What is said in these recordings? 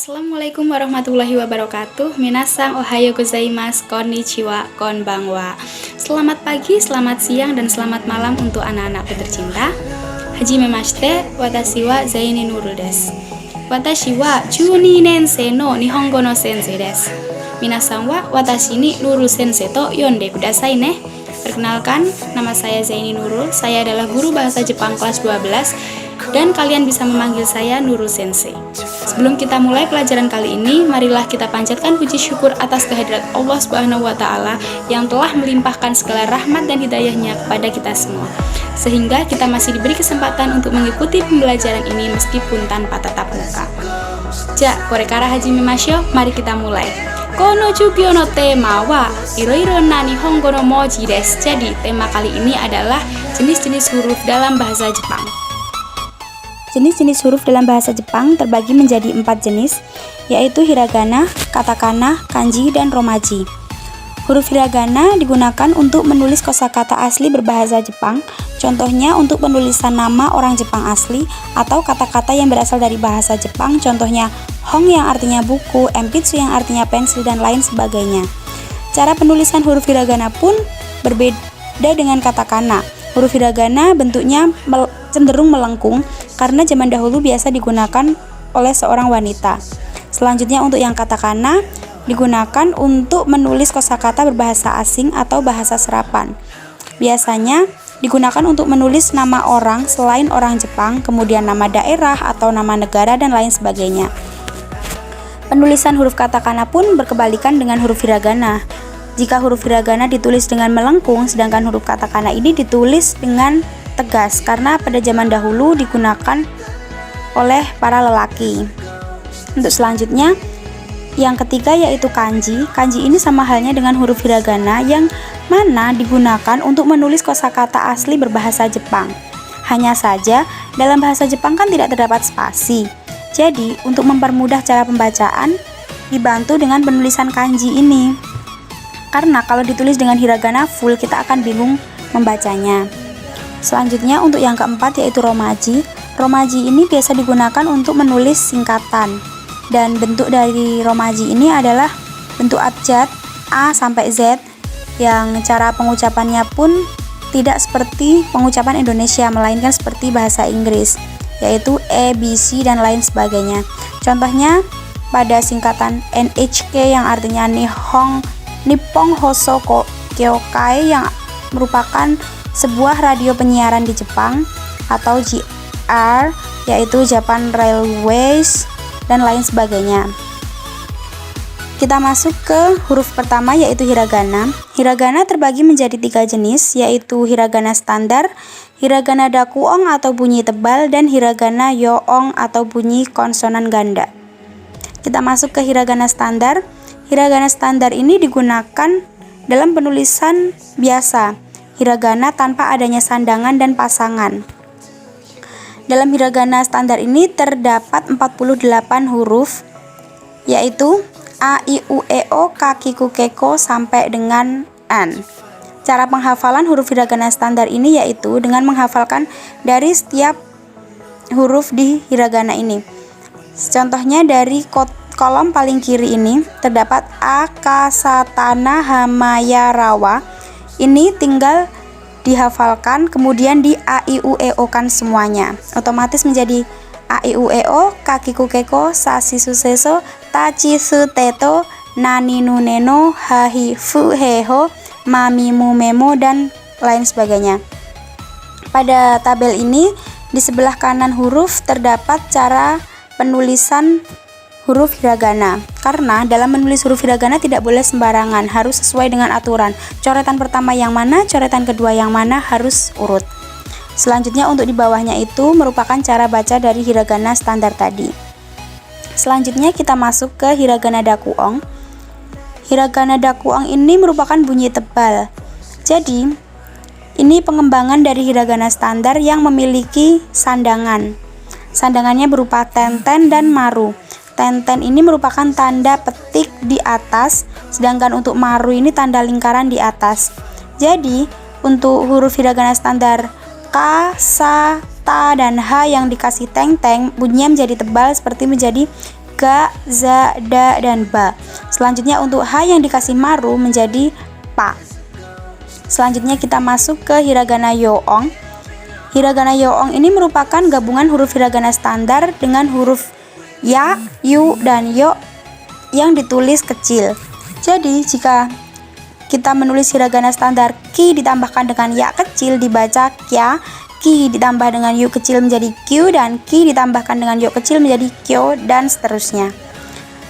Assalamualaikum warahmatullahi wabarakatuh. Minasang ohayo gozaimasu, konnichiwa, konbanwa. Selamat pagi, selamat siang, dan selamat malam untuk anak-anakku tercinta. Hajime mashite, watashi wa Zaini Nurul desu. Watashi wa 12年生の日本語の先生です。皆さんは私にNurul Sensei to yonde kudasai ne. Perkenalkan, nama saya Zaini Nurul. Saya adalah guru bahasa Jepang kelas 12 dan kalian bisa memanggil saya Nurul Sensei. Sebelum kita mulai pelajaran kali ini, marilah kita panjatkan puji syukur atas kehadirat Allah Subhanahu wa Ta'ala yang telah melimpahkan segala rahmat dan hidayahnya kepada kita semua, sehingga kita masih diberi kesempatan untuk mengikuti pembelajaran ini meskipun tanpa tatap muka. Ja, korekara hajime mashou. Mari kita mulai. Kono chugyo no tema wa iroiro na nihongo no moji desu. Jadi, tema kali ini adalah jenis-jenis huruf dalam bahasa Jepang. Jenis-jenis huruf dalam bahasa Jepang terbagi menjadi 4 jenis, yaitu hiragana, katakana, kanji, dan romaji. Huruf hiragana digunakan untuk menulis kosakata asli berbahasa Jepang, contohnya untuk penulisan nama orang Jepang asli, atau kata-kata yang berasal dari bahasa Jepang, contohnya hong yang artinya buku, enpitsu yang artinya pensil, dan lain sebagainya. Cara penulisan huruf hiragana pun berbeda dengan katakana. Huruf hiragana bentuknya cenderung melengkung karena zaman dahulu biasa digunakan oleh seorang wanita. Selanjutnya untuk yang katakana digunakan untuk menulis kosakata berbahasa asing atau bahasa serapan. Biasanya digunakan untuk menulis nama orang selain orang Jepang, kemudian nama daerah atau nama negara dan lain sebagainya. Penulisan huruf katakana pun berkebalikan dengan huruf hiragana. Jika huruf hiragana ditulis dengan melengkung, sedangkan huruf katakana ini ditulis dengan tegas karena pada zaman dahulu digunakan oleh para lelaki. Untuk selanjutnya, yang ketiga yaitu kanji. Kanji ini sama halnya dengan huruf hiragana yang mana digunakan untuk menulis kosakata asli berbahasa Jepang. Hanya saja dalam bahasa Jepang kan tidak terdapat spasi. Jadi, untuk mempermudah cara pembacaan, dibantu dengan penulisan kanji ini. Karena kalau ditulis dengan hiragana full, kita akan bingung membacanya. Selanjutnya untuk yang keempat yaitu romaji. Romaji ini biasa digunakan untuk menulis singkatan. Dan bentuk dari romaji ini adalah bentuk abjad A sampai Z yang cara pengucapannya pun tidak seperti pengucapan Indonesia, melainkan seperti bahasa Inggris, yaitu A, B, C, dan lain sebagainya. Contohnya pada singkatan NHK yang artinya Nippon Hoso Kyokai yang merupakan sebuah radio penyiaran di Jepang, atau JR yaitu Japan Railways, dan lain sebagainya. Kita masuk ke huruf pertama yaitu hiragana. Hiragana terbagi menjadi 3 jenis, yaitu hiragana standar, hiragana dakuong atau bunyi tebal, dan hiragana yoong atau bunyi konsonan ganda. Kita masuk ke hiragana standar. Hiragana standar ini digunakan dalam penulisan biasa, hiragana tanpa adanya sandangan dan pasangan. Dalam hiragana standar ini terdapat 48 huruf, yaitu A, I, U, E, O, K, K, Ku, Ke, Ko, sampai dengan N. Cara penghafalan huruf hiragana standar ini yaitu dengan menghafalkan dari setiap huruf di hiragana ini. Contohnya dari kolom paling kiri ini terdapat Akasatana Hamaya Rawa. Ini tinggal dihafalkan, kemudian di A, I, U, E, O kan semuanya. Otomatis menjadi A, I, U, E, O, Kaki, Ku, Ke, Ko, Sashi, Su, Seso, Tachi, Su, Teto, Nani, Nu, Neno, Hahi, Fu, Heho, Mami, Mu, Memo, dan lain sebagainya. Pada tabel ini, di sebelah kanan huruf terdapat cara penulisan huruf hiragana. Karena dalam menulis huruf hiragana tidak boleh sembarangan, harus sesuai dengan aturan. Coretan pertama yang mana, coretan kedua yang mana, harus urut. Selanjutnya untuk di bawahnya itu merupakan cara baca dari hiragana standar tadi. Selanjutnya kita masuk ke hiragana dakuong. Hiragana dakuong ini merupakan bunyi tebal. Jadi, ini pengembangan dari hiragana standar yang memiliki sandangan. Sandangannya berupa tenten dan maru. Tenten ini merupakan tanda petik di atas, sedangkan untuk maru ini tanda lingkaran di atas. Jadi, untuk huruf hiragana standar K, Sa, Ta, dan H yang dikasih teng-teng, bunyinya menjadi tebal seperti menjadi ga, za, da, dan ba. Selanjutnya untuk ha yang dikasih maru menjadi pa. Selanjutnya kita masuk ke hiragana yoong. Hiragana yoong ini merupakan gabungan huruf hiragana standar dengan huruf ya, yu, dan yo yang ditulis kecil. Jadi jika kita menulis hiragana standar ki ditambahkan dengan ya kecil dibaca kya, ki ditambah dengan yu kecil menjadi kyu, dan ki ditambahkan dengan yo kecil menjadi kyo, dan seterusnya.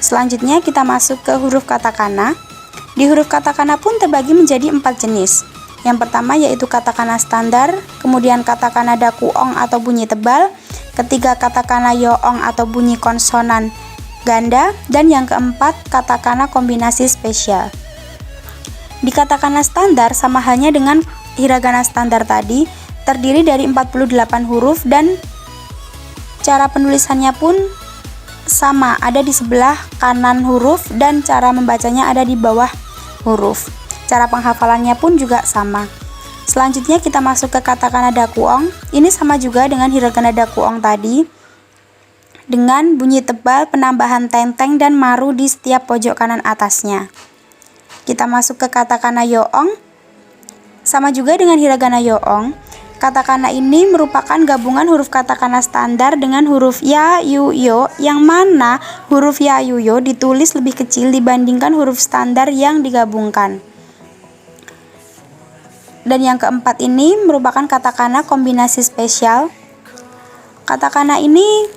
Selanjutnya kita masuk ke huruf katakana. Di huruf katakana pun terbagi menjadi 4 jenis. Yang pertama yaitu katakana standar, kemudian katakana dakuong atau bunyi tebal, ketiga katakana yoong atau bunyi konsonan ganda, dan yang keempat katakana kombinasi spesial. Di katakana standar sama halnya dengan hiragana standar tadi, terdiri dari 48 huruf dan cara penulisannya pun sama, ada di sebelah kanan huruf dan cara membacanya ada di bawah huruf. Cara penghafalannya pun juga sama. Selanjutnya kita masuk ke katakana dakuong. Ini sama juga dengan hiragana dakuong tadi, dengan bunyi tebal, penambahan tenteng dan maru di setiap pojok kanan atasnya. Kita masuk ke katakana yoong. Sama juga dengan hiragana yoong. Katakana ini merupakan gabungan huruf katakana standar dengan huruf ya, yu, yo, yang mana huruf ya, yu, yo ditulis lebih kecil dibandingkan huruf standar yang digabungkan. Dan yang keempat ini merupakan katakana kombinasi spesial. Katakana ini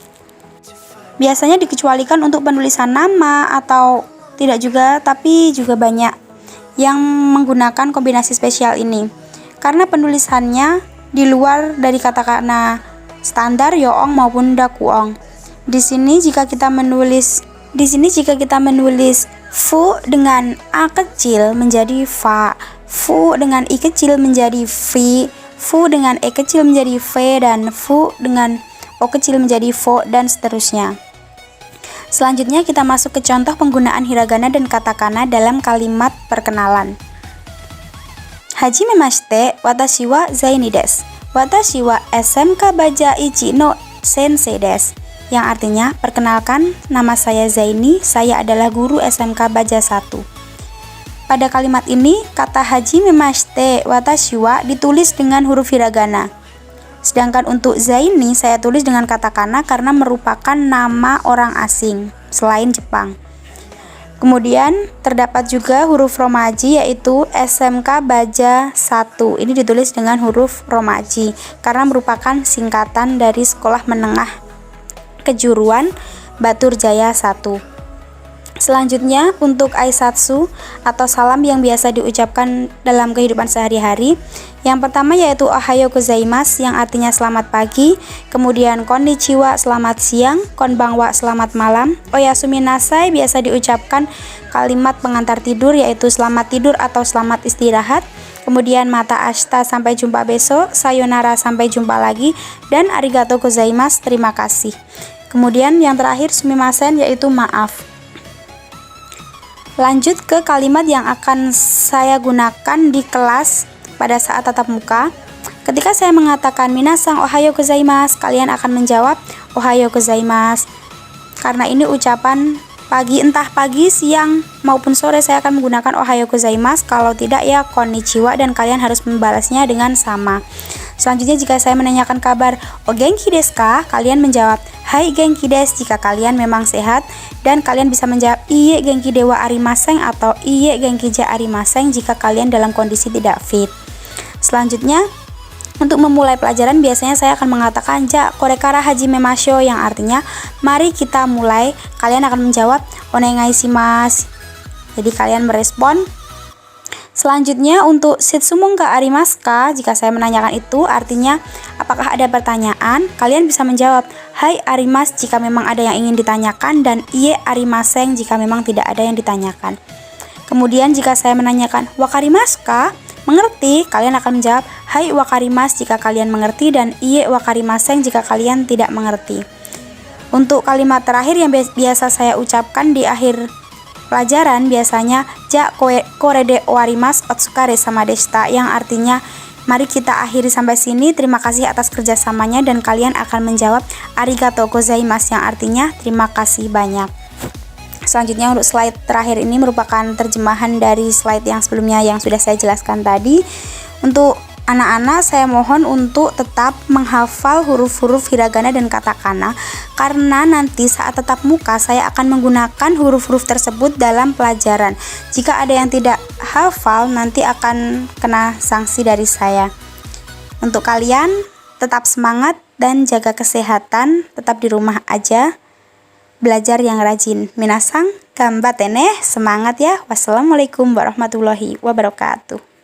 biasanya dikecualikan untuk penulisan nama atau tidak juga, tapi juga banyak yang menggunakan kombinasi spesial ini karena penulisannya di luar dari katakana standar yoong maupun dakuong. Di sini jika kita menulis fu dengan a kecil menjadi fa, fu dengan i kecil menjadi fi, fu dengan e kecil menjadi fe, dan fu dengan o kecil menjadi fo, dan seterusnya. Selanjutnya kita masuk ke contoh penggunaan hiragana dan katakana dalam kalimat perkenalan. Hajimemashite, watashi wa Zaini desu. Watashi wa SMK Baja Ichi no Sensei desu. Yang artinya, perkenalkan, nama saya Zaini, saya adalah guru SMK Baja 1. Pada kalimat ini, kata hajimemashite watashi wa ditulis dengan huruf hiragana. Sedangkan untuk Zaini saya tulis dengan katakana karena merupakan nama orang asing selain Jepang. Kemudian terdapat juga huruf romaji yaitu SMK Baja 1. Ini ditulis dengan huruf romaji karena merupakan singkatan dari Sekolah Menengah Kejuruan Batur Jaya 1. Selanjutnya untuk aisatsu atau salam yang biasa diucapkan dalam kehidupan sehari-hari. Yang pertama yaitu ohayo gozaimasu yang artinya selamat pagi, kemudian konnichiwa selamat siang, konbanwa selamat malam, oyasumi nasai biasa diucapkan kalimat pengantar tidur yaitu selamat tidur atau selamat istirahat, kemudian mata ashita sampai jumpa besok, sayonara sampai jumpa lagi, dan arigatou gozaimasu terima kasih. Kemudian yang terakhir sumimasen yaitu maaf. Lanjut ke kalimat yang akan saya gunakan di kelas pada saat tatap muka. Ketika saya mengatakan minasang ohayo gozaimasu, kalian akan menjawab ohayo gozaimasu. Karena ini ucapan pagi, entah pagi, siang maupun sore saya akan menggunakan ohayo gozaimasu. Kalau tidak ya konnichiwa, dan kalian harus membalasnya dengan sama. Selanjutnya jika saya menanyakan kabar o genki desu ka, kalian menjawab hai genki desu jika kalian memang sehat, dan kalian bisa menjawab iye genki dewa arimasen atau iye genki ja arimasen jika kalian dalam kondisi tidak fit. Selanjutnya untuk memulai pelajaran biasanya saya akan mengatakan ja korekara hajimemashou yang artinya mari kita mulai. Kalian akan menjawab onegai shimasu. Jadi kalian merespon. Selanjutnya untuk shitsumun ga arimasu ka, jika saya menanyakan itu artinya apakah ada pertanyaan, kalian bisa menjawab hai arimasu jika memang ada yang ingin ditanyakan, dan iye arimasen jika memang tidak ada yang ditanyakan. Kemudian jika saya menanyakan wakarimasu ka, mengerti, kalian akan menjawab hai wakarimasu jika kalian mengerti, dan iye wakarimasen jika kalian tidak mengerti. Untuk kalimat terakhir yang biasa saya ucapkan di akhir pelajaran biasanya ja korede owarimasu otsukare sama deshita, yang artinya Mari kita akhiri sampai sini. Terima kasih atas kerjasamanya dan kalian akan menjawab arigato gozaimasu yang artinya terima kasih banyak. Selanjutnya untuk slide terakhir ini merupakan terjemahan dari slide yang sebelumnya yang sudah saya jelaskan tadi. Untuk anak-anak saya mohon untuk tetap menghafal huruf-huruf hiragana dan katakana, karena nanti saat tatap muka saya akan menggunakan huruf-huruf tersebut dalam pelajaran. Jika ada yang tidak hafal nanti akan kena sanksi dari saya. Untuk kalian tetap semangat dan jaga kesehatan, tetap di rumah aja, belajar yang rajin. Minasang, gambatte ne, semangat ya. Wassalamualaikum warahmatullahi wabarakatuh.